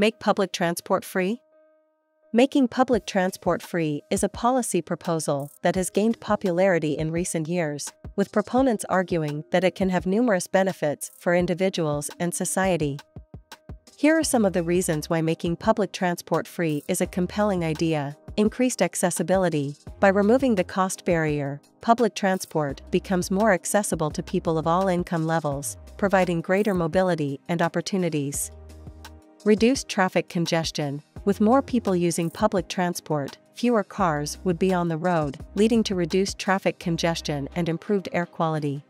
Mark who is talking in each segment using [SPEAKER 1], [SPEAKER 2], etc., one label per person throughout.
[SPEAKER 1] Make public transport free? Making public transport free is a policy proposal that has gained popularity in recent years, with proponents arguing that it can have numerous benefits for individuals and society. Here are some of the reasons why making public transport free is a compelling idea. Increased accessibility. By removing the cost barrier, public transport becomes more accessible to people of all income levels, providing greater mobility and opportunities. Reduced traffic congestion. With more people using public transport, fewer cars would be on the road, leading to reduced traffic congestion and improved air quality.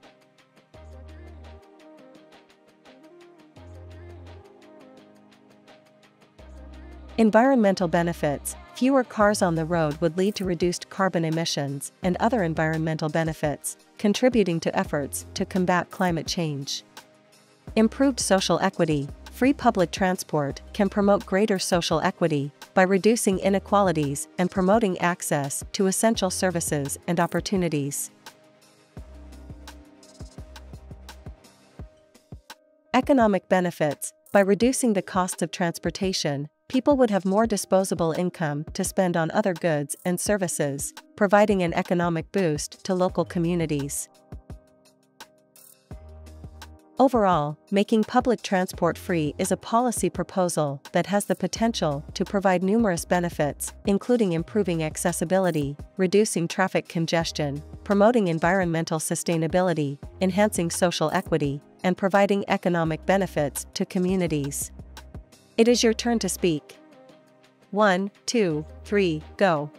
[SPEAKER 1] Environmental benefits. Fewer cars on the road would lead to reduced carbon emissions and other environmental benefits, contributing to efforts to combat climate change. Improved social equity. Free public transport can promote greater social equity by reducing inequalities and promoting access to essential services and opportunities. Economic benefits. By reducing the costs of transportation, people would have more disposable income to spend on other goods and services, providing an economic boost to local communities. Overall, making public transport free is a policy proposal that has the potential to provide numerous benefits, including improving accessibility, reducing traffic congestion, promoting environmental sustainability, enhancing social equity, and providing economic benefits to communities. It is your turn to speak. 1, 2, 3, go.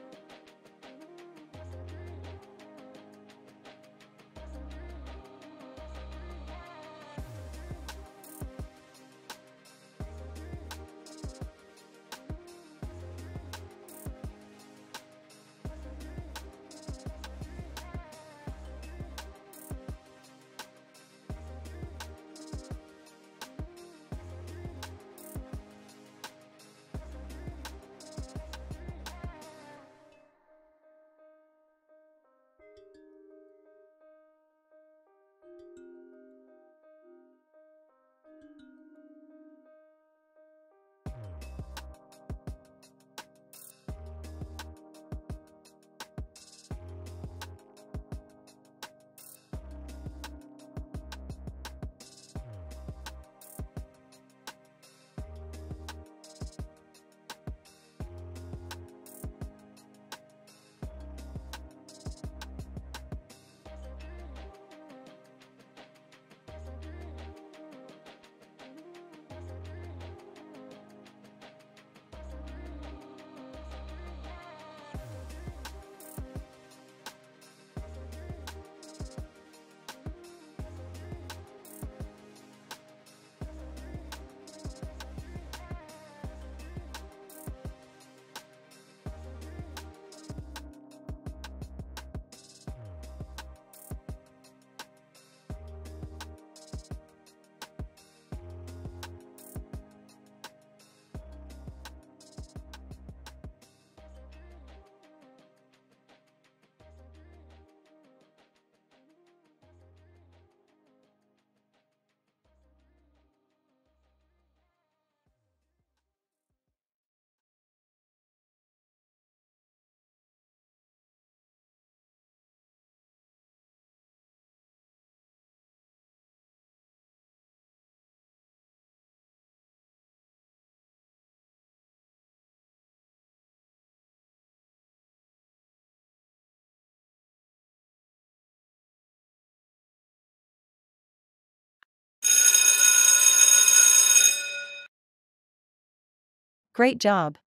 [SPEAKER 1] Great job!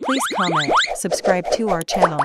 [SPEAKER 1] Please comment, subscribe to our channel.